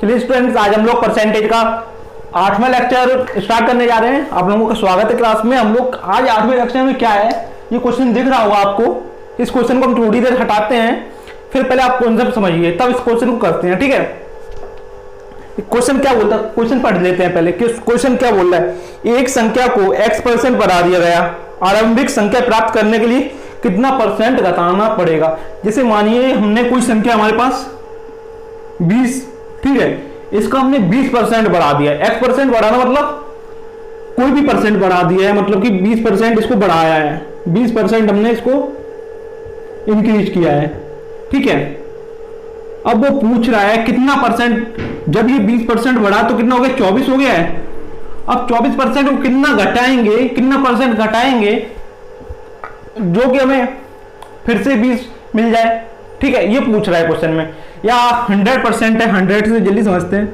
चलिए स्टूडेंट्स, आज हम लोग परसेंटेज का 8वां लेक्चर स्टार्ट करने जा रहे हैं। आप लोगों का स्वागत है क्लास में। हम लोग आज 8वें लेक्चर में क्या है, ये क्वेश्चन दिख रहा होगा आपको। इस क्वेश्चन को हम थोड़ी देर हटाते हैं, फिर पहले आप कॉन्सेप्ट समझिए, तब इस क्वेश्चन को करते हैं, ठीक है। क्वेश्चन क्या बोलता है, क्वेश्चन पढ़ लेते हैं पहले कि क्वेश्चन क्या बोल रहा है। एक संख्या को x% बढ़ा दिया गया, आरंभिक संख्या प्राप्त करने के लिए कितना परसेंट घटाना पड़ेगा। जैसे मानिए हमने कोई संख्या हमारे पास 20, ठीक है, इसका हमने 20% बढ़ा दिया। x% बढ़ाना मतलब कोई भी परसेंट बढ़ा दिया है, मतलब कि 20% इसको बढ़ाया है, 20% हमने इसको इंक्रीज किया है, ठीक है। अब वो पूछ रहा है कितना परसेंट, जब ये 20% बढ़ा तो कितना हो गया, 24 हो गया है। अब 24% को कितना घटाएंगे, कितना परसेंट घटाएंगे जो कि हमें फिर से 20 मिल जाए, ठीक है, ये पूछ रहा है क्वेश्चन में। या 100% है, 100 से जल्दी समझते हैं।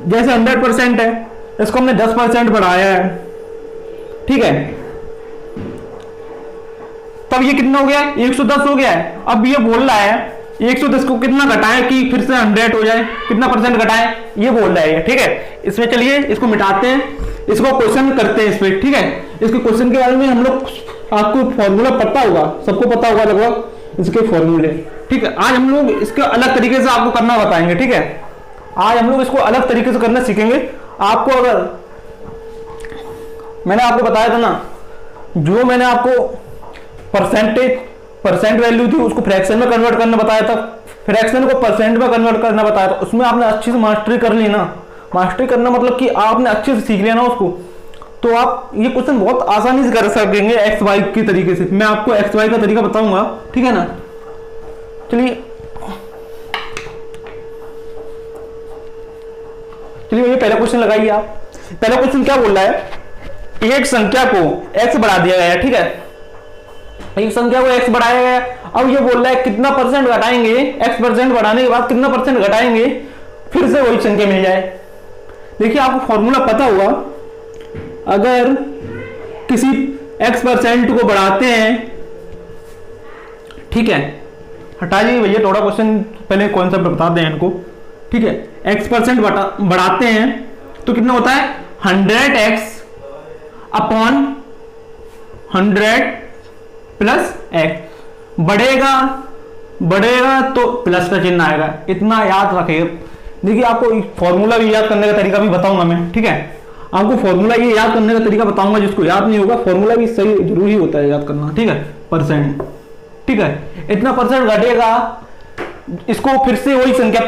जैसे 100% है, इसको हमने 10% बढ़ाया है, ठीक है, तब ये कितना हो गया, 110 हो गया है। अब ये बोल रहा है 110 को कितना घटाएं कि फिर से 100 हो जाए, कितना परसेंट घटाएं, ये बोल रहा है, ठीक है। इसमें चलिए इसको मिटाते हैं, इसको क्वेश्चन करते हैं इसमें, ठीक है। इसके क्वेश्चन के बारे में हम लोग, आपको फॉर्मूला पता होगा, सबको पता होगा लगभग इसके फॉर्मूले, ठीक है। आज हम लोग इसके अलग तरीके से आपको करना बताएंगे, ठीक है। आज हम लोग इसको अलग तरीके से करना सीखेंगे। आपको अगर मैंने आपको बताया था ना, जो मैंने आपको परसेंट वैल्यू थी उसको फ्रैक्शन में कन्वर्ट करना बताया था, फ्रैक्शन को परसेंट में कन्वर्ट करना बताया था, उसमें आपने अच्छी से मास्टरी कर ली ना। मास्टरी करना मतलब कि आपने अच्छे से सीख लिया ना उसको, तो आप ये क्वेश्चन बहुत आसानी से कर सकेंगे एक्स वाई के तरीके से। मैं आपको एक्स वाई का तरीका बताऊंगा, ठीक है ना। चलिए ये पहला क्वेश्चन लगाइए आप। पहला क्वेश्चन क्या बोल रहा है, एक संख्या को x बढ़ा दिया गया है, ठीक है, एक संख्या को x बढ़ाया गया। अब ये बोल रहा है कितना परसेंट घटाएंगे, x% बढ़ाने के बाद कितना परसेंट घटाएंगे फिर से वही संख्या मिल जाए। देखिए आपको फॉर्मूला पता होगा, अगर किसी x% को बढ़ाते हैं, ठीक है, हटा लीजिए भैया थोड़ा क्वेश्चन, पहले कॉन्सेप्ट बता दें इनको, ठीक है। x% बढ़ाते हैं तो कितना होता है, 100x अपॉन 100 प्लस x। बढ़ेगा तो प्लस का चिन्ह आएगा, इतना याद रखिए। देखिए आपको फॉर्मूला भी याद करने का तरीका भी बताऊंगा मैं, ठीक है। आपको फॉर्मूला ये याद करने का तरीका बताऊंगा, जिसको याद नहीं होगा फॉर्मूला भी सही जरूरी होता है याद करना, ठीक है। परसेंट, ठीक है, इतना परसेंट घटेगा, इसको फिर से वही संख्या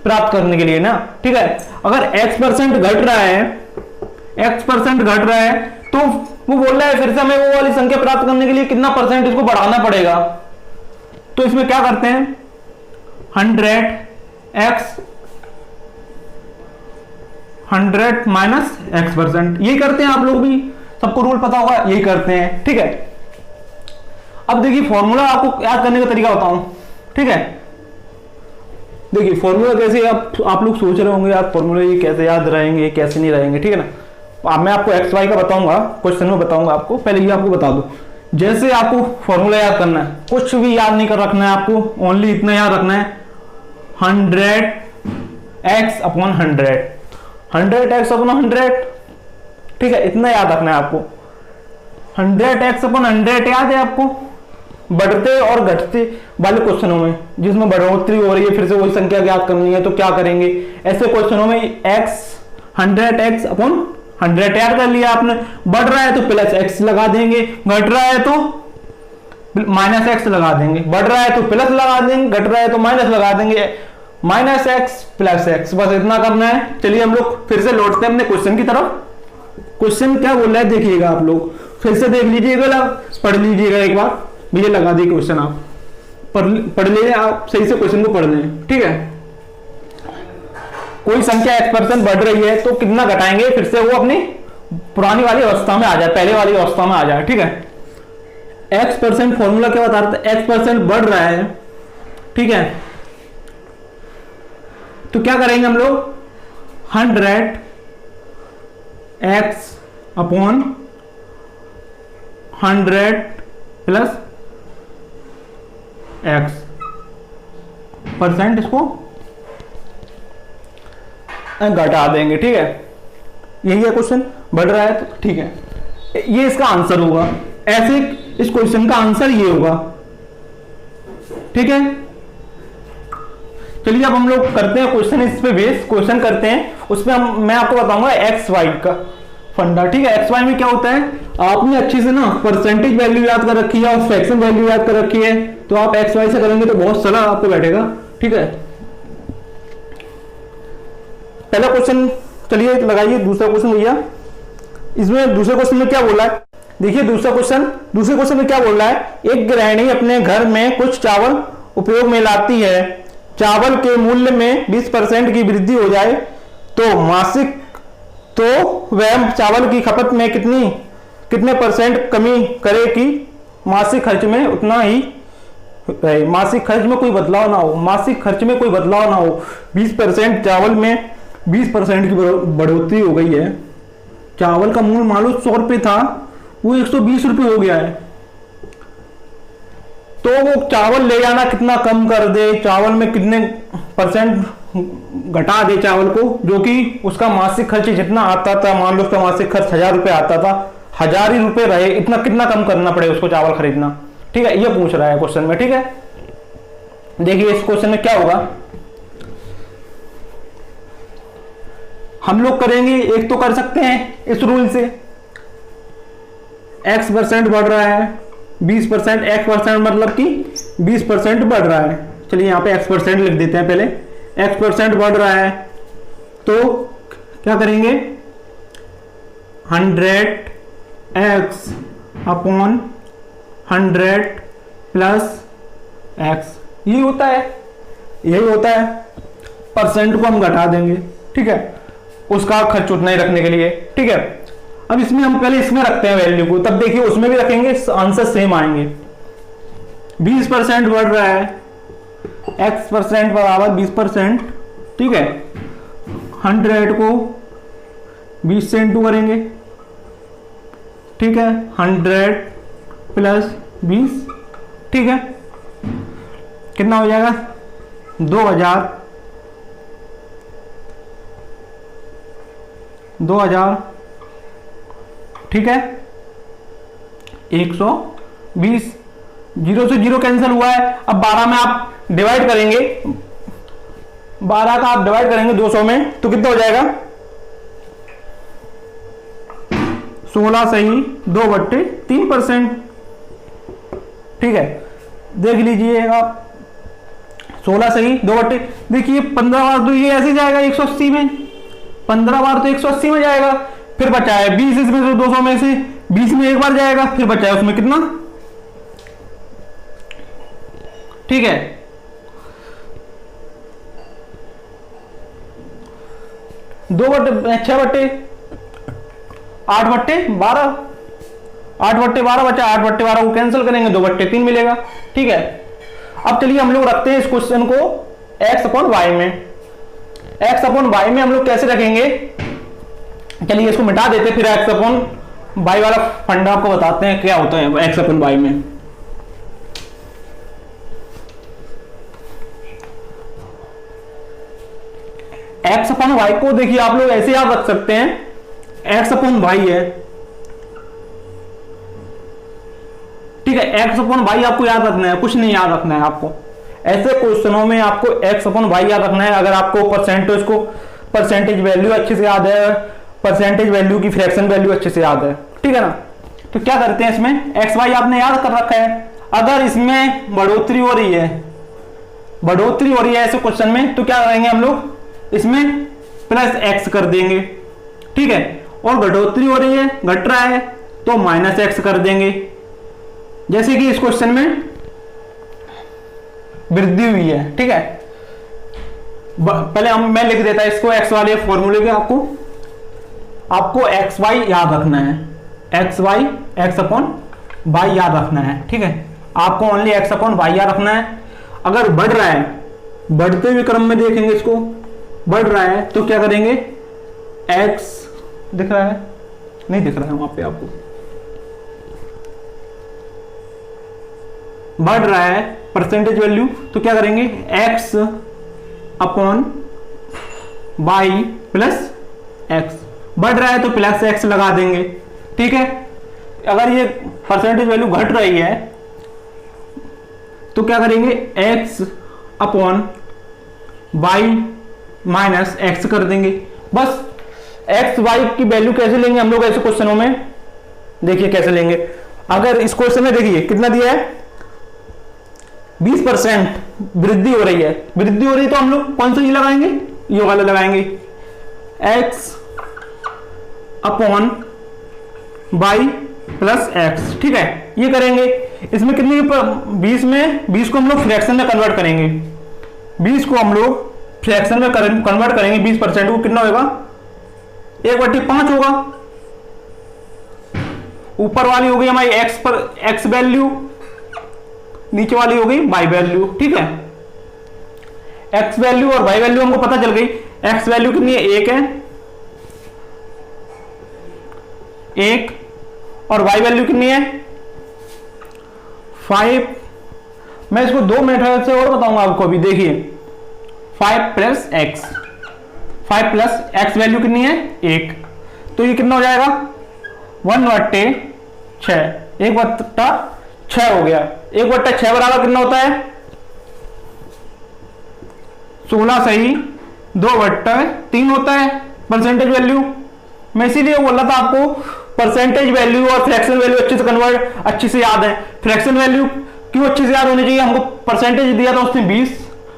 प्राप्त करने के लिए ना, ठीक है। अगर x% घट रहा है, x% घट रहा है, तो वो बोल रहा है फिर से हमें वो वाली संख्या प्राप्त करने के लिए कितना परसेंट इसको बढ़ाना पड़ेगा। तो इसमें क्या करते हैं, 100 माइनस x%, यही करते हैं आप लोग भी, सबको रूल पता होगा, यही करते हैं, ठीक है। अब देखिए फॉर्मूला आपको याद करने का तरीका बताऊं, ठीक है। देखिए फॉर्मूला कैसे, आप लोग सोच रहे होंगे यार फॉर्मूला ये कैसे याद रहेंगे, कैसे नहीं रहेंगे, ठीक है ना। मैं आपको एक्स वाई का बताऊंगा, क्वेश्चन में बताऊंगा आपको, पहले ये आपको बता दूं। जैसे आपको फॉर्मूला याद करना है, कुछ भी याद नहीं कर रखना है आपको, ओनली इतना याद रखना है, 100x अपॉन 100, 100x अपॉन 100, ठीक है, इतना याद रखना है आपको। 100x अपॉन 100 याद है आपको, बढ़ते और घटते वाले क्वेश्चनों में जिसमें बढ़ोतरी हो रही है, फिर से वही संख्या याद करनी है तो क्या करेंगे, ऐसे क्वेश्चनों में 100x अपॉन 100 याद कर लिया आपने। बढ़ रहा है तो प्लस x लगा देंगे, घट रहा है तो माइनस x लगा देंगे, बढ़ रहा है तो प्लस लगा देंगे, घट रहा है तो माइनस लगा देंगे, माइनस x प्लस x, बस इतना करना है। चलिए हम लोग फिर से लौटते हैं अपने क्वेश्चन की तरफ। क्वेश्चन क्या बोल रहा है देखिएगा, आप लोग फिर से देख लीजिएगा, पढ़ लीजिएगा एक बार, भैया लगा दिए क्वेश्चन, आप पढ़ लीजिए, आप सही से क्वेश्चन को पढ़ लें, ठीक है। कोई संख्या x% बढ़ रही है तो कितना घटाएंगे फिर से वो अपनी पुरानी वाली अवस्था में आ जाए, पहले वाली अवस्था में आ जाए, ठीक है। x% फॉर्मूला क्या बता रहा था, x% बढ़ रहा है, ठीक है, तो क्या करेंगे हम लोग, 100x upon 100 plus x percent, इसको घटा देंगे। ठीक है, यही है क्वेश्चन, बढ़ रहा है तो ठीक है, ये इसका आंसर होगा। ऐसे इस क्वेश्चन का आंसर ये होगा। ठीक है, चलिए अब हम लोग करते हैं क्वेश्चन, इस पे बेस क्वेश्चन करते हैं। उसमें मैं आपको बताऊंगा एक्स वाई का फंडा। ठीक है, एक्स वाई में क्या होता है, आपने अच्छे से ना परसेंटेज वैल्यू याद कर रखी है और फ्रैक्शन वैल्यू याद कर रखी है, तो आप एक्स वाई से करेंगे तो बहुत सरल आपको बैठेगा। ठीक है, पहला क्वेश्चन चलिए लगाइए, दूसरा क्वेश्चन भैया। इसमें दूसरे क्वेश्चन में क्या बोला है, देखिए दूसरे क्वेश्चन में क्या बोल रहा है, एक गृहिणी अपने घर में कुछ चावल उपयोग में लाती है, चावल के मूल्य में 20% की वृद्धि हो जाए तो मासिक, तो वह चावल की खपत में कितने परसेंट कमी करे कि मासिक खर्च में उतना ही रहे, मासिक खर्च में कोई बदलाव ना हो, मासिक खर्च में कोई बदलाव ना हो। 20% चावल में 20% की बढ़ोतरी हो गई है। चावल का मूल्य मान लो 100 रुपये था, वो 120 रुपये हो गया है, तो वो चावल ले जाना कितना कम कर दे, चावल में कितने परसेंट घटा दे चावल को, जो कि उसका मासिक खर्च जितना आता था, मान लो उसका मासिक खर्च 1000 रुपये आता था, 1000 ही रुपये रहे, इतना कितना कम करना पड़े उसको चावल खरीदना। ठीक है, ये पूछ रहा है क्वेश्चन में। ठीक है, देखिए इस क्वेश्चन में क्या होगा, हम लोग करेंगे, एक तो कर सकते हैं इस रूल से, x% बढ़ रहा है 20%, x% मतलब कि 20% बढ़ रहा है। चलिए यहाँ पे x% लिख देते हैं पहले, x% बढ़ रहा है तो क्या करेंगे, 100x अपॉन 100 प्लस x, यही होता है, परसेंट को हम घटा देंगे। ठीक है, उसका खर्च उतना ही रखने के लिए। ठीक है, अब इसमें हम पहले इसमें रखते हैं वैल्यू को, तब देखिए उसमें भी रखेंगे, आंसर सेम आएंगे। 20% बढ़ रहा है, x% बराबर 20%। ठीक है, 100 को 20 से इंटू करेंगे। ठीक है, 100 प्लस 20, ठीक है, कितना हो जाएगा, 2000। ठीक है, 120, 0 से 0 कैंसिल हुआ है। अब 12 में आप डिवाइड करेंगे, 12 का आप डिवाइड करेंगे 200 में तो कितना हो जाएगा, 16 सही 2/3%। ठीक है, देख लीजिएगा 16 सही 2/, देखिए 15 बार तो ये ऐसे जाएगा 180 में, 15 बार तो 180 में जाएगा, फिर बचा है 20 इसमें से 200 में से 20 में एक बार जाएगा, फिर बचा है उसमें कितना। ठीक है, 8/12, 8/12 बचा, 8/12 को कैंसिल करेंगे 2/3 मिलेगा। ठीक है, अब चलिए हम लोग रखते हैं इस क्वेश्चन को x/y में। x/y में हम लोग कैसे रखेंगे, चलिए इसको मिटा देते, फिर x/y वाला फंडा आपको बताते हैं क्या होता है x/y में। x/y को देखिए आप लोग ऐसे याद रख सकते हैं, x/y है। ठीक है, x/y आपको याद रखना है, कुछ नहीं याद रखना है आपको। ऐसे क्वेश्चनों में आपको x/y याद रखना है। अगर आपको परसेंटेज वैल्यू अच्छे से याद है, परसेंटेज वैल्यू की फ्रैक्शन वैल्यू अच्छे से याद है, ठीक है ना, तो क्या करते हैं, इसमें xy आपने याद कर रखा है। अगर इसमें बढ़ोतरी हो रही है ऐसे क्वेश्चन में, तो क्या करेंगे हम लोग, इसमें प्लस x कर देंगे। ठीक है, और घटोतरी हो रही है, घट रहा है, तो माइनस x कर देंगे। जैसे कि इस क्वेश्चन में वृद्धि हुई है। ठीक है, पहले मैं लिख देता इसको x वाले फॉर्मूले के, आपको xy याद रखना है, xy x/y याद रखना है। ठीक है, आपको ओनली x/y याद रखना है। अगर बढ़ रहा है, बढ़ते हुए क्रम में देखेंगे, इसको बढ़ रहा है तो क्या करेंगे, x दिख रहा है, नहीं दिख रहा है वहां पे आपको, बढ़ रहा है परसेंटेज वैल्यू, तो क्या करेंगे x/y वाई प्लस एक्स, बढ़ रहा है तो प्लस एक्स लगा देंगे, ठीक है। अगर ये परसेंटेज वैल्यू घट रही है तो क्या करेंगे, X upon Y minus X कर देंगे। बस एक्स वाई की वैल्यू कैसे लेंगे हम लोग ऐसे क्वेश्चनों में, देखिए कैसे लेंगे। अगर इस क्वेश्चन में देखिए कितना दिया है, 20% वृद्धि हो रही है, वृद्धि हो रही है तो हम लोग कौन सा चीज लगाएंगे, ये वाला लगाएंगे, X upon Y plus X, ठीक है। ये करेंगे, इसमें कितनी 20 में 20 को हम लोग फ्रैक्शन में कन्वर्ट करेंगे, 20 को हम लोग फ्रैक्शन में कन्वर्ट करेंगे, 20% को कितना होगा, 1/5 होगा। ऊपर वाली हो गई हमारी एक्स पर एक्स वैल्यू, नीचे वाली हो गई वाई वैल्यू, ठीक है। एक्स वैल्यू और वाई वैल्यू हमको पता चल गई। एक्स वैल्यू कितनी है, 1 है, 1, और वाई वैल्यू कितनी है, 5। मैं इसको 2 मेथड से और बताऊंगा आपको अभी, देखिए 5 plus x, 5 plus x value कितनी है, 1, तो ये कितना हो जाएगा, 1/6, 1/6 हो गया। 1/6 बराबर कितना होता है, 16 सही 2/3 होता है परसेंटेज वैल्यू। मैं इसीलिए बोल रहा था आपको परसेंटेज वैल्यू और फ्रैक्शन वैल्यू अच्छे से याद है। फ्रैक्शन वैल्यू क्यों अच्छे से याद होनी चाहिए, हमको परसेंटेज दिया था उसने 20,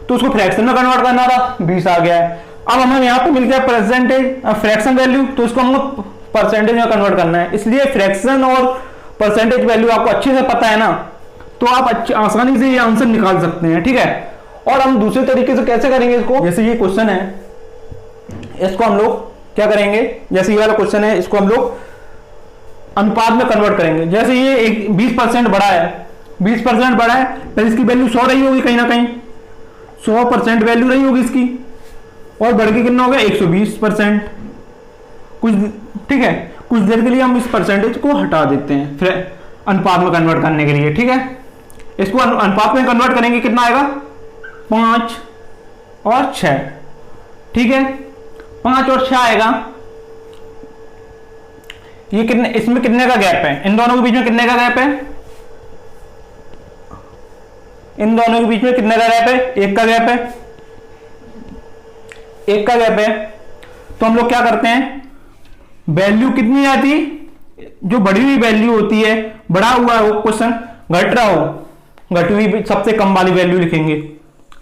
तो उसको फ्रैक्शन में कन्वर्ट करना था, 20 आ गया है। अब हमें यहाँ पे मिल गया परसेंटेज फ्रैक्शन वैल्यू, तो इसको हमको परसेंटेज में कन्वर्ट करना है। इसलिए फ्रैक्शन और परसेंटेज वैल्यू आपको अच्छे से पता है ना, तो आप आसानी से ये आंसर निकाल सकते हैं, ठीक है। और हम दूसरे तरीके से कैसे करेंगे इसको, जैसे ये क्वेश्चन है, इसको हम लोग क्या करेंगे, जैसे ये वाला क्वेश्चन है, इसको हम लोग अनुपात में कन्वर्ट करेंगे। जैसे ये 20% बढ़ा है, 20% बढ़ा है, तो इसकी वैल्यू 100 रही होगी, कहीं ना कहीं 100% वैल्यू रही होगी इसकी, और बढ़ के कितना हो गया, 120%। कुछ, ठीक है, कुछ देर के लिए हम इस परसेंटेज को हटा देते हैं फिर अनुपात में कन्वर्ट करने के लिए, ठीक है। इसको अनुपात में कन्वर्ट करेंगे, कितना आएगा, 5 और 6, ठीक है, 5 और 6 आएगा। ये कितने, इसमें कितने का गैप है, इन दोनों के बीच में कितने का गैप है, इन दोनों के बीच में कितने का गैप है, 1 का गैप है, 1 का गैप है। तो हम लोग क्या करते हैं, वैल्यू कितनी आती, जो बढ़ी हुई वैल्यू होती है, बढ़ा हुआ हो क्वेश्चन, घट रहा हो, घटी हुई सबसे कम वाली वैल्यू लिखेंगे,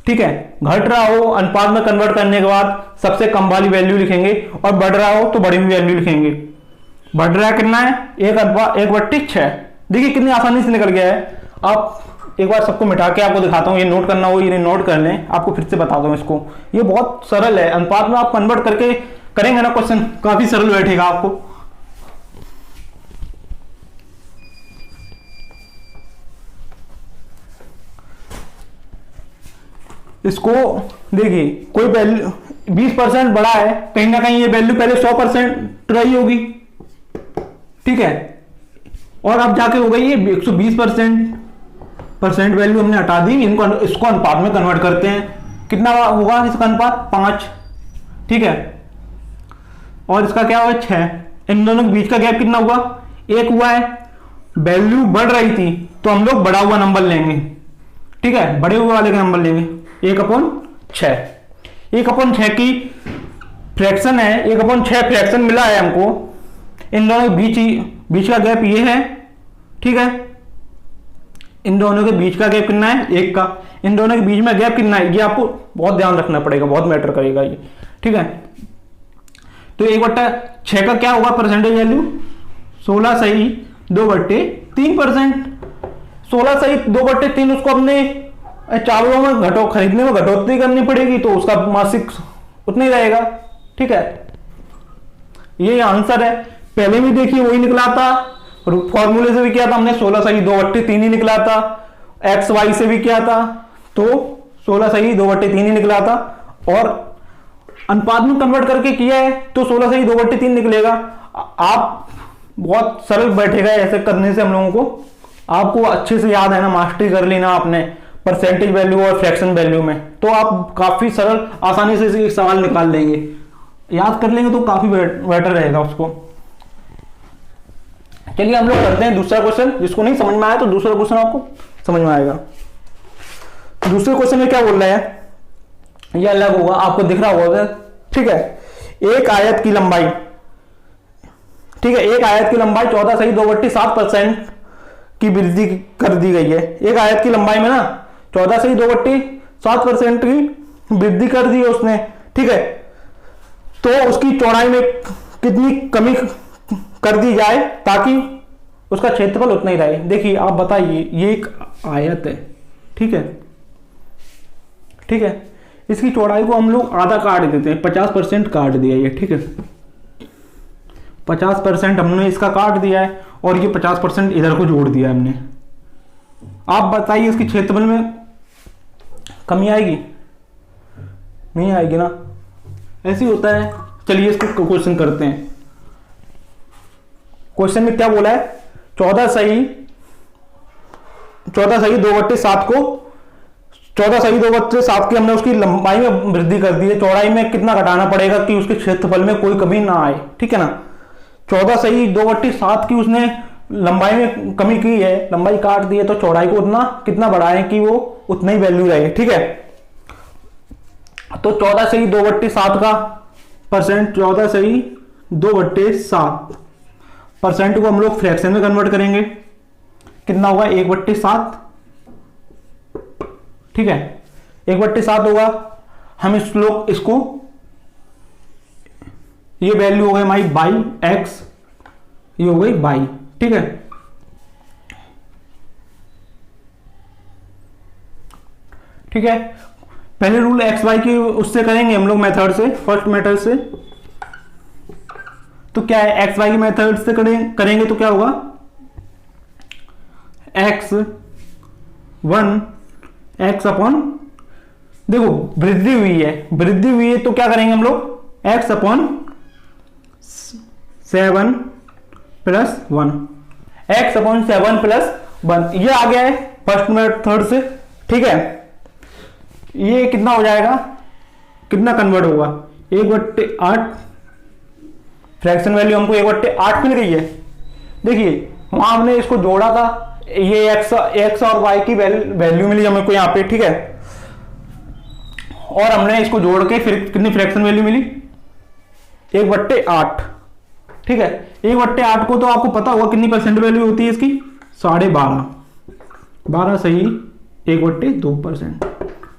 ठीक है। घट रहा हो अनुपात में कन्वर्ट करने के बाद सबसे कम वाली वैल्यू लिखेंगे, और बढ़ रहा हो तो बढ़ी हुई वैल्यू लिखेंगे। बढ़ रहा है कितना है, 1/6। देखिए कितनी आसानी से निकल गया है। आप एक बार सबको मिटा के आपको दिखाता हूँ, ये नोट करना हो ये नोट कर लें, आपको फिर से बताता हूँ इसको। ये बहुत सरल है, अनुपात में आप कन्वर्ट करके करेंगे ना क्वेश्चन, काफी सरल बैठेगा आपको। इसको देखिए, कोई वैल्यू 20% बढ़ा है, कहीं ना कहीं ये वैल्यू पहले 100% रही होगी, ठीक है, और अब जाके हो गई ये 120% वैल्यू हमने हटा दी, इसको अनुपात में कन्वर्ट करते हैं। कितना होगा इसका अनुपात, 5, ठीक है, और इसका क्या हुआ, 6। इन दोनों के बीच का गैप कितना हुआ, 1 हुआ है। वैल्यू बढ़ रही थी तो हम लोग बढ़ा हुआ नंबर लेंगे, ठीक है, बड़े हुए वाले का नंबर लेंगे, 1/6। 1/6 की फ्रैक्शन है, 1/6 फ्रैक्शन मिला है हमको। इन दोनों के बीच का गैप ये है, ठीक है, इन दोनों के बीच का गैप कितना है, 1 का। इन दोनों के बीच में गैप कितना है, ये आपको बहुत ध्यान रखना पड़ेगा, बहुत मैटर करेगा ये, ठीक है। तो 1/6 का क्या होगा परसेंटेज वैल्यू, 16 सही 2/3%। 16 सही 2/3, उसको अपने चावलों में खरीदने में घटोतरी करनी पड़ेगी, तो उसका मासिक उतना ही रहेगा, ठीक है। ये आंसर है। पहले भी देखिए वही निकला था, फॉर्मूले से भी किया था हमने, 16 सही 2/3 ही निकला था। एक्स वाई से भी किया था तो 16 सही 2/3 ही निकला था, और अनुपात में कन्वर्ट करके किया है तो 16 सही 2/3 निकलेगा। आप बहुत सरल बैठेगा ऐसे करने से हम लोगों को। आपको अच्छे से याद है ना, मास्टरी कर ली ना आपने परसेंटेज वैल्यू और फ्रैक्शन वैल्यू में, तो आप काफी सरल आसानी से एक सवाल निकाल लेंगे। याद कर लेंगे तो काफी बेटर रहेगा उसको। चलिए हम लोग करते हैं दूसरा क्वेश्चन। जिसको नहीं समझ में आया तो दूसरा क्वेश्चन आपको समझ में आएगा। दूसरे क्वेश्चन में क्या बोल रहे हैं, ये अलग होगा, आपको दिख रहा होगा, ठीक है। एक आयत की लंबाई, ठीक है, एक आयत की लंबाई 14.2/7% की वृद्धि कर दी गई है। एक आयत की लंबाई में ना 14.2/7% की वृद्धि कर दी है उसने, ठीक है। तो उसकी चौड़ाई में कितनी कमी कर दी जाए ताकि उसका क्षेत्रफल उतना ही रहे। देखिए आप बताइए, ये एक आयत है, ठीक है, ठीक है। इसकी चौड़ाई को हम लोग आधा काट देते हैं, 50% काट दिया ये, ठीक है। 50% हमने इसका काट दिया है और ये 50% इधर को जोड़ दिया हमने। आप बताइए इसकी क्षेत्रफल में कमी आएगी? नहीं आएगी ना, ऐसे ही होता है। चलिए इसको क्वेश्चन करते हैं। क्वेश्चन में क्या बोला है, 14.2/7 को 14.2/7 की हमने उसकी लंबाई में वृद्धि कर दी है। चौड़ाई में कितना घटाना पड़ेगा कि उसके क्षेत्रफल में कोई कमी ना आए, ठीक है ना। 14.2/7 की उसने लंबाई में कमी की है, लंबाई काट दी है, तो चौड़ाई को उतना कितना बढ़ाएं कि वो उतना ही वैल्यू रहे, ठीक है। तो 14.2/7 का परसेंट, 14.2/7% को हम लोग फ्रैक्शन में कन्वर्ट करेंगे। कितना होगा, 1/7, ठीक है, 1/7 होगा। हम इसको ये वैल्यू हो गई हमारी बाई एक्स, ये हो गई बाई, ठीक है। ठीक है, पहले रूल एक्स वाई की उससे करेंगे हम लोग, मेथड से, फर्स्ट मेथड से। तो क्या है, एक्स वाई की मेथड से करेंगे तो क्या होगा, x1 x अपॉन, देखो वृद्धि हुई है तो क्या करेंगे हम लोग, x अपॉन 7 + 1, x अपॉन 7 + 1, ये आ गया है फर्स्ट मेथड से, ठीक है। ये कितना हो जाएगा, कितना कन्वर्ट होगा, 1/8, फ्रैक्शन वैल्यू हमको 1/8 मिल गई है। देखिए वहां हमने इसको जोड़ा था, ये x और y की वैल्यू मिली हमको यहाँ पे, ठीक है। और हमने इसको जोड़ के फिर कितनी फ्रैक्शन वैल्यू मिली, 1/8, ठीक है। 1/8 को तो आपको पता होगा कितनी परसेंट वैल्यू होती है इसकी, 12.5, 12 सही 1/2%,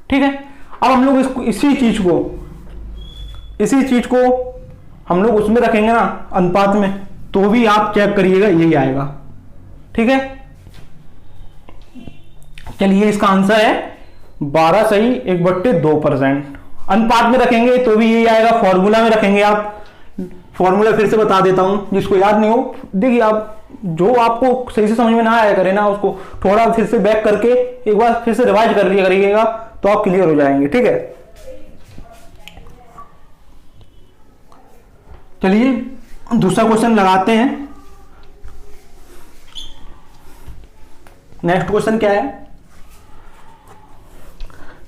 ठीक है। अब हम लोग इसको इसी चीज को हम लोग उसमें रखेंगे ना, अनुपात में, तो भी आप चेक करिएगा यही आएगा, ठीक है। चलिए इसका आंसर है 12 सही 1/2%। अनुपात में रखेंगे तो भी यही आएगा, फॉर्मूला में रखेंगे आप, फॉर्मूला फिर से बता देता हूं जिसको याद नहीं हो। देखिए आप जो आपको सही से समझ में ना आया करे ना, उसको थोड़ा फिर से बैक करके एक बार फिर से रिवाइज कर लिया करिएगा तो आप क्लियर हो जाएंगे, ठीक है। चलिए दूसरा क्वेश्चन लगाते हैं। नेक्स्ट क्वेश्चन क्या है,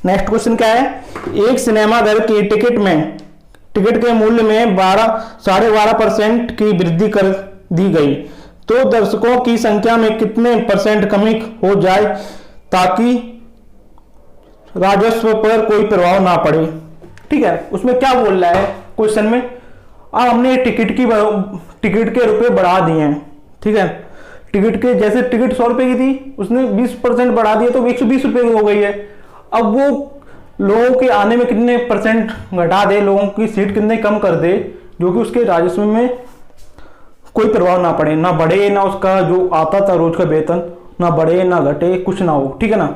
नेक्स्ट क्वेश्चन क्या है, एक सिनेमा घर की टिकट के मूल्य में 12.5% की वृद्धि कर दी गई, तो दर्शकों की संख्या में कितने % कमी हो जाए ताकि राजस्व पर कोई प्रभाव ना पड़े, ठीक है। उसमें क्या बोल रहा है क्वेश्चन में, अब हमने टिकट के रुपए बढ़ा दिए हैं, ठीक है। टिकट के जैसे टिकट 100 रुपए की थी, उसने 20% बढ़ा दिया तो 120 रुपए की हो गई है। अब वो लोगों के आने में कितने % घटा दे, लोगों की सीट कितने कम कर दे, जो कि उसके राजस्व में कोई प्रभाव ना पड़े, ना बढ़े, ना उसका जो आता था रोज का वेतन ना बढ़े ना घटे, कुछ ना हो, ठीक है ना।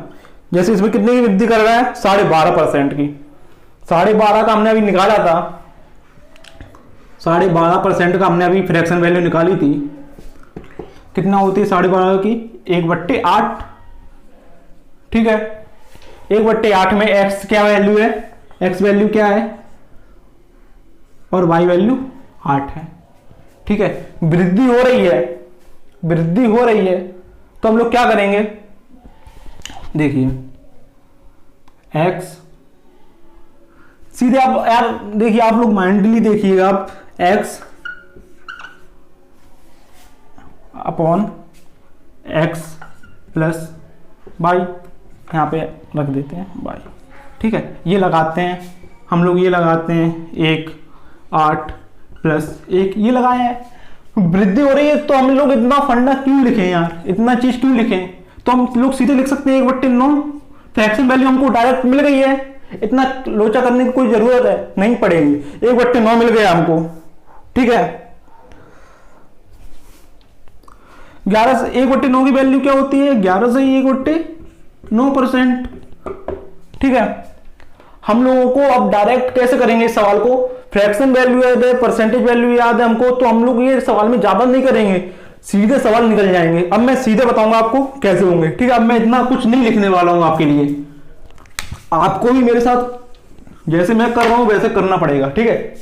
जैसे इसमें कितने की वृद्धि कर रहा है, 12.5% की। 12.5 का हमने अभी निकाला था, 12.5% का हमने अभी फ्रैक्शन वैल्यू निकाली थी, कितना होती है 12.5 की, 1/8, ठीक है। 1/8 में x क्या वैल्यू है, x वैल्यू क्या है और y वैल्यू 8 है, ठीक है। वृद्धि हो रही है तो हम लोग क्या करेंगे, देखिए x सीधे आप यार देखिए, आप लोग माइंडली देखिएगा, आप x upon x plus Y यहाँ पे रख देते हैं वाई, ठीक है। ये लगाते हैं हम लोग, ये लगाते हैं 1 8 प्लस 1, ये लगाए हैं। वृद्धि हो रही है तो हम लोग इतना फंडा क्यों लिखें यार, इतना चीज क्यों लिखें? तो हम लोग सीधे लिख सकते हैं 1/9। फ्रैक्शन वैल्यू हमको डायरेक्ट मिल गई है, इतना लोचा करने की कोई जरूरत है नहीं पड़ेगी। 1/9 मिल गया हमको, ठीक है। 11 से 1/9 की वैल्यू क्या होती है? 11 से 1/9%, ठीक है। हम लोगों को अब डायरेक्ट कैसे करेंगे इस सवाल को? फ्रैक्शन वैल्यू याद है, परसेंटेज वैल्यू याद है हमको, तो हम लोग ये सवाल में ज्यादा नहीं करेंगे, सीधे सवाल निकल जाएंगे। अब मैं सीधे बताऊंगा आपको कैसे होंगे, ठीक है। अब मैं इतना कुछ नहीं लिखने वाला हूं आपके लिए, आपको भी मेरे साथ जैसे मैं कर रहा हूं वैसे करना पड़ेगा, ठीक है।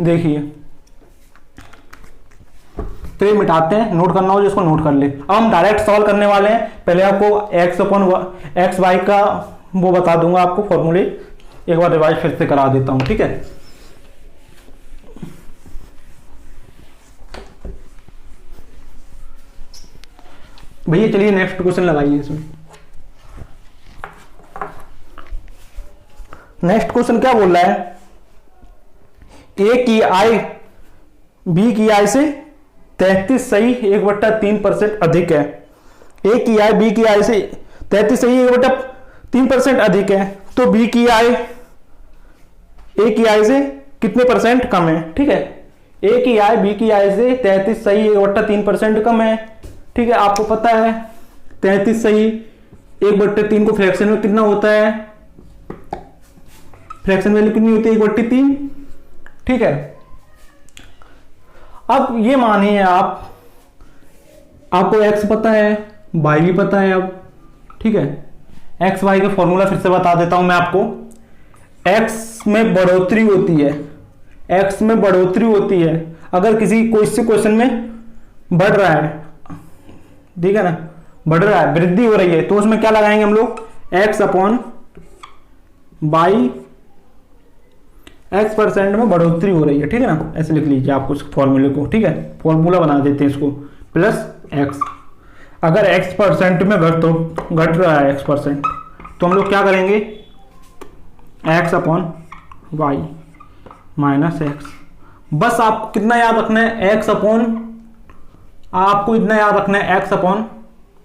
देखिए, तो ये मिटाते हैं, नोट करना हो जिसको नोट कर ले। अब हम डायरेक्ट सॉल्व करने वाले हैं। पहले आपको x y का वो बता दूंगा आपको फॉर्मूले, एक बार रिवाइज फिर से करा देता हूं, ठीक है। भैया चलिए नेक्स्ट क्वेश्चन लगाइए इसमें। नेक्स्ट क्वेश्चन क्या बोल रहा है? ए की आई बी की आई से 33 सही 1/3% अधिक है। ए की आई बी की आई से 33 सही 1/3% अधिक है, तो बी की आई ए की आई से कितने परसेंट कम है, ठीक है। ए की आई बी की आई से 33 सही 1/3% कम है, ठीक है। आपको पता है 33 सही 1/3 को फ्रैक्शन में कितना होता है? फ्रैक्शन वैल्यू कितनी होती है? 1/3, ठीक है। अब ये मानिए आपको x पता है, y भी पता है अब, ठीक है। x y का फॉर्मूला फिर से बता देता हूं मैं आपको। x में बढ़ोतरी होती है, x में बढ़ोतरी होती है अगर किसी क्वेश्चन में बढ़ रहा है, ठीक है ना, बढ़ रहा है, वृद्धि हो रही है, तो उसमें क्या लगाएंगे हम लोग? x अपॉन y, x% में बढ़ोतरी हो रही है, ठीक है ना। ऐसे लिख लीजिए आप उस फॉर्मूले को, ठीक है। फॉर्मूला बना देते हैं इसको, प्लस x। अगर x% में घट रहा है x%, तो हम लोग क्या करेंगे? x upon y minus x। बस आपको कितना याद रखना है? x अपॉन, आपको इतना याद रखना है x अपॉन,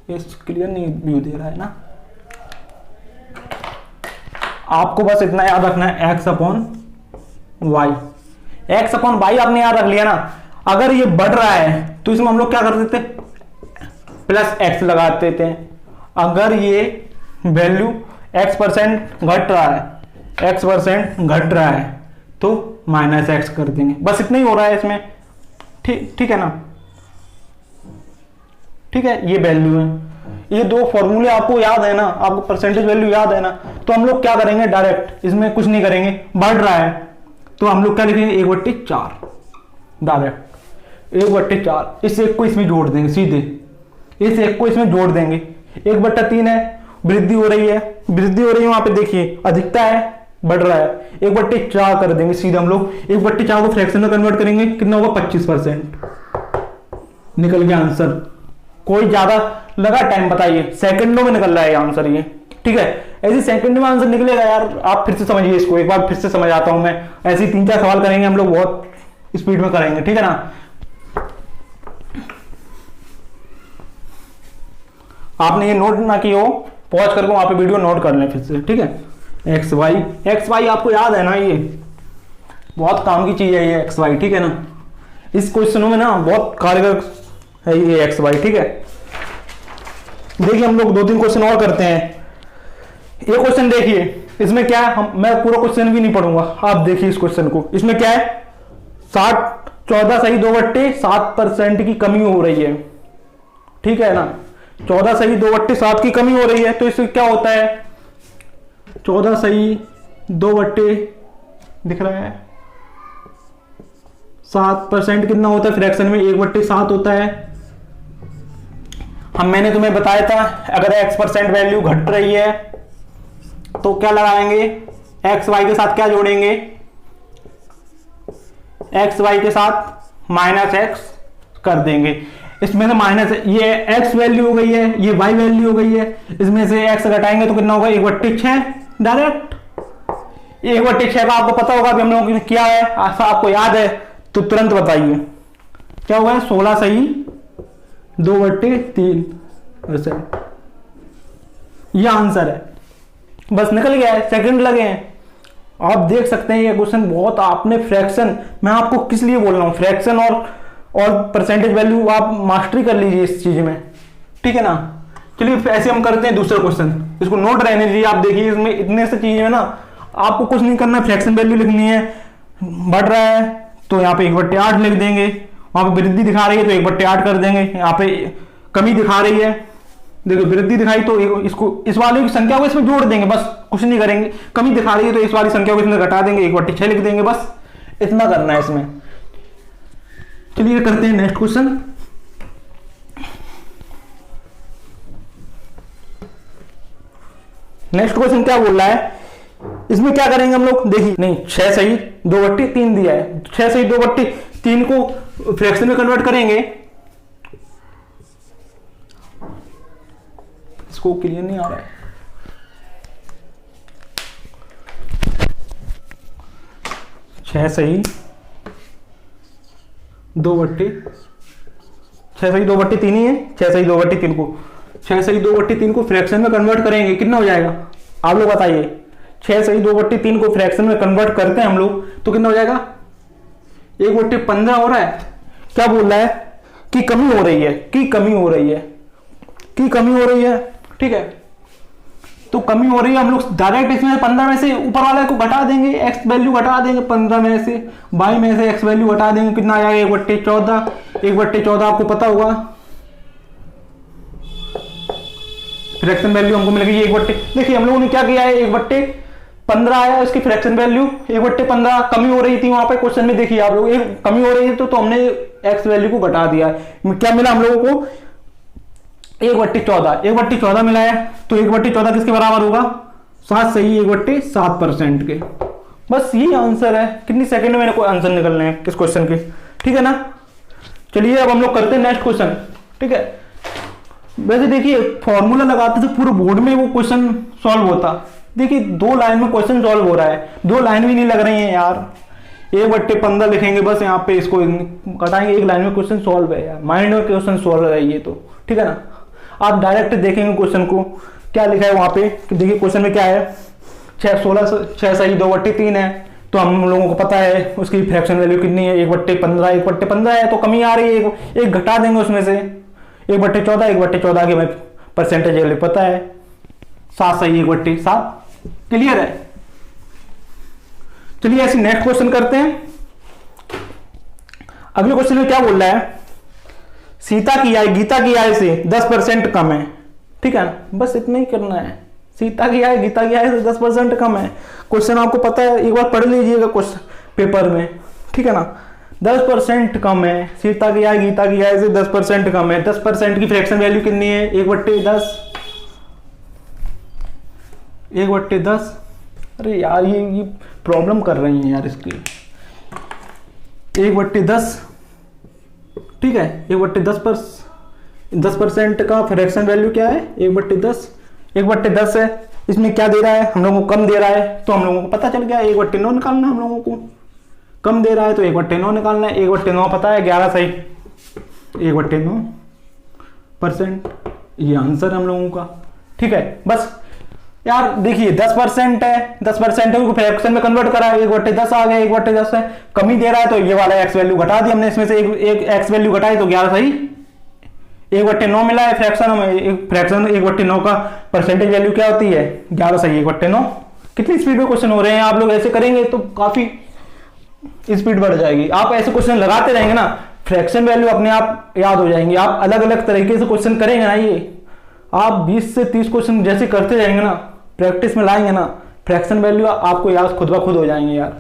क्लियर नहीं व्यू दे रहा है ना, आपको बस इतना याद रखना है x upon y। x upon y आपने याद रख लिया ना। अगर ये बढ़ रहा है तो इसमें हम लोग क्या कर देते? प्लस x लगा देते हैं। अगर ये वैल्यू x% घट रहा है, x% घट रहा है, तो माइनस x कर देंगे। बस इतना ही हो रहा है इसमें, ठीक है ना, ठीक है। ये वैल्यू है, ये दो फॉर्मूले आपको याद है ना, आपको परसेंटेज वैल्यू याद है ना। तो हम लोग क्या करेंगे? डायरेक्ट इसमें कुछ नहीं करेंगे, बढ़ रहा है तो हम लोग क्या लिखेंगे? 1/4, डायरेक्ट 1/4। इस एक को इसमें जोड़ देंगे, सीधे इस एक को इसमें जोड़ देंगे। 1/3 है, वृद्धि हो रही है, वृद्धि हो रही है, वहां पे देखिए अधिकता है, बढ़ रहा है, 1/4 कर देंगे सीधे हम लोग। 1/4 को फ्रैक्शन में कन्वर्ट करेंगे, कितना होगा? 25%। निकल गया आंसर। कोई ज्यादा लगा टाइम? बताइए, सेकंडों में निकल रहा है आंसर ये, ठीक है। ऐसे सेकंड में आंसर निकलेगा यार। आप फिर से समझिए इसको, एक बार फिर से समझ आता हूं मैं। ऐसे 3-4 सवाल करेंगे हम लोग, बहुत स्पीड में करेंगे, ठीक है ना। आपने ये नोट ना की हो, पॉज करके वहां पे वीडियो नोट कर लें फिर से, ठीक है। एक्स वाई आपको याद है ना, ये बहुत काम की चीज है ये एक्स वाई, ठीक है ना। इस क्वेश्चनों में ना बहुत कारगर है ये एक्स वाई, ठीक है। देखिए हम लोग 2-3 क्वेश्चन और करते हैं। ये क्वेश्चन देखिए, इसमें क्या है, मैं पूरा क्वेश्चन भी नहीं पढ़ूंगा, आप देखिए इस क्वेश्चन को। इसमें क्या है? 14 सही 2/7% की कमी हो रही है, ठीक है ना। 14 सही 2/7 की कमी हो रही है, तो इससे क्या होता है? 14 सही 2/, दिख रहा है, 7% कितना होता है फ्रैक्शन में? 1/7 होता है। मैंने तुम्हें बताया था अगर x% वैल्यू घट रही है तो क्या लगाएंगे, एक्स वाई के साथ क्या जोड़ेंगे, एक्स वाई के साथ माइनस एक्स कर देंगे। इसमें से माइनस ये एक्स वैल्यू हो गई है, ये वाई वैल्यू हो गई है, इसमें से एक्स घटाएंगे तो कितना होगा, 1/6 डायरेक्ट। 1/6 का आपको पता होगा, अभी हम लोगों ने किया है, ऐसा आपको याद है तो तुरंत बताइए क्या हुआ है, 16 सही 2/3%। यह आंसर है, बस निकल गया है, सेकंड लगे हैं। आप देख सकते हैं ये क्वेश्चन बहुत, आपने फ्रैक्शन, मैं आपको किस लिए बोल रहा हूं, फ्रैक्शन और परसेंटेज वैल्यू आप मास्टरी कर लीजिए इस चीज में, ठीक है ना। चलिए ऐसे हम करते हैं दूसरा क्वेश्चन, इसको नोट रहने दीजिए। आप देखिए इसमें इतने से चीजें ना, आपको कुछ नहीं करना, फ्रैक्शन वैल्यू लिखनी है, बढ़ रहा है तो यहाँ पे 1/8 लिख देंगे, वहां पे वृद्धि दिखा रही है तो 1/8 कर देंगे, यहाँ पे कमी दिखा रही है, देखो वृद्धि दिखाई तो इसको, इस वाली की संख्या को इसमें जोड़ देंगे, बस कुछ नहीं करेंगे। कमी दिखा रही है तो इस वाली संख्या को इसमें घटा देंगे, 1/6 लिख देंगे, बस इतना करना है इसमें। चलिए करते हैं नेक्स्ट क्वेश्चन। नेक्स्ट क्वेश्चन क्या बोल रहा है, इसमें क्या करेंगे हम लोग, देखिए नहीं 6 सही 2/3 दिया है, 6 सही 2/3 को फ्रैक्शन में कन्वर्ट करेंगे। इसको क्लियर नहीं आ रहा है, 6 सही 2/3 ही है, 6 सही 2/3 को, 6 सही 2/3 को फ्रैक्शन में कन्वर्ट करेंगे, कितना हो जाएगा आप लोग बताइए। 6 सही 2/3 को फ्रैक्शन में कन्वर्ट करते हैं हम लोग तो कितना हो जाएगा, 1/15 हो रहा है। क्या बोल रहा है कि कमी हो रही है, कि कमी हो रही है, कि कमी हो रही है, ठीक है। तो कमी हो रही है, हम लोग डायरेक्ट इसमें 15 में से ऊपर वाले को घटा देंगे, एक्स वैल्यू घटा देंगे 15 में से, वाई में से एक्स वैल्यू घटा देंगे, कितना आ जाएगा 1/14। 1/14 आपको पता होगा, फ्रैक्शन वैल्यू हमको मिलेगी 1/, देखिए हम लोगों ने क्या किया है, 1/15 आया इसकी फ्रैक्शन वैल्यू, 1/15 कमी हो रही थी वहां पे क्वेश्चन में, देखिए आप लोग एक कमी हो रही है तो हमने एक्स वैल्यू को घटा दिया। क्या मिला हम लोगों को, 1/14, 1/14 मिला है, तो 1/14 किसके बराबर होगा, 7 सही 1/7% के। बस यही आंसर है। कितनी सेकंड में मेरे को आंसर निकलने हैं किस क्वेश्चन के, ठीक है ना। चलिए अब हम लोग करते हैं नेक्स्ट क्वेश्चन, ठीक है। वैसे देखिए फॉर्मूला लगाते थे पूरे बोर्ड में वो क्वेश्चन सॉल्व होता, देखिए 2 लाइन में क्वेश्चन सॉल्व हो रहा है, 2 लाइन भी नहीं लग रही है यार, 1/15 लिखेंगे बस, यहाँ पे इसको घटाएंगे, 1 लाइन में क्वेश्चन सॉल्व है यार, माइंड में क्वेश्चन सॉल्व है ये तो, ठीक है ना। आप डायरेक्ट देखेंगे क्वेश्चन को क्या लिखा है वहां पे, देखिए क्वेश्चन में क्या है, 6 सही 2/3 है, तो हम लोगों को पता है उसकी फ्रैक्शन वैल्यू कितनी है, 1/15, 1/15 है तो कमी आ रही है, एक घटा देंगे उसमें से, 1/14, 1/14 के हमें परसेंटेज वैल्यू पता है, 7 सही 1/7, क्लियर है। चलिए ऐसे नेक्स्ट क्वेश्चन करते हैं। अगले क्वेश्चन में क्या बोल रहा है, सीता की आय गीता की आय से 10% कम है, ठीक है, बस इतना ही करना है। सीता की आय गीता की आय से 10% कम है, क्वेश्चन आपको पता है, एक बार पढ़ लीजिएगा क्वेश्चन पेपर में, ठीक है ना। 10% कम है, सीता की आय गीता की आय से 10% कम है, 10% की फ्रैक्शन वैल्यू कितनी है, 1/10, 1/10। अरे यार ये प्रॉब्लम कर रही है यार इसकी, 1/10, ठीक है, 10% का फ्रैक्शन वैल्यू क्या है, 1/10, 1/10 है, इसमें क्या दे रहा है हम लोगों को, कम दे रहा है, तो हम लोगों को पता चल गया 1/9 निकालना है हम लोगों को, कम दे रहा है तो 1/9 निकालना है, 1/9 पता है 11 सही 1/9%, ये आंसर हम लोगों का, ठीक है। बस यार देखिए 10% है, 10% है, फ्रैक्शन में कन्वर्ट करा है, 1/10 आ गया, 1/10 है, कमी दे रहा है तो ये वाला एक्स वैल्यू घटा दी हमने, इसमें से एक एक्स वैल्यू घटाई तो 11 सही 1/9 मिला है फ्रैक्शन में, फ्रैक्शन 1/9 का परसेंटेज वैल्यू क्या होती है, 11 सही 1/9। कितनी स्पीड में क्वेश्चन हो रहे हैं, आप लोग ऐसे करेंगे तो काफी स्पीड बढ़ जाएगी, आप ऐसे क्वेश्चन लगाते रहेंगे ना, फ्रैक्शन वैल्यू अपने आप याद हो जाएंगे। आप अलग अलग तरीके से क्वेश्चन करेंगे ना, ये आप 20 से 30 क्वेश्चन जैसे करते जाएंगे ना, प्रैक्टिस में लाएंगे ना, फ्रैक्शन वैल्यू आपको याद खुद ब खुद हो जाएंगे यार।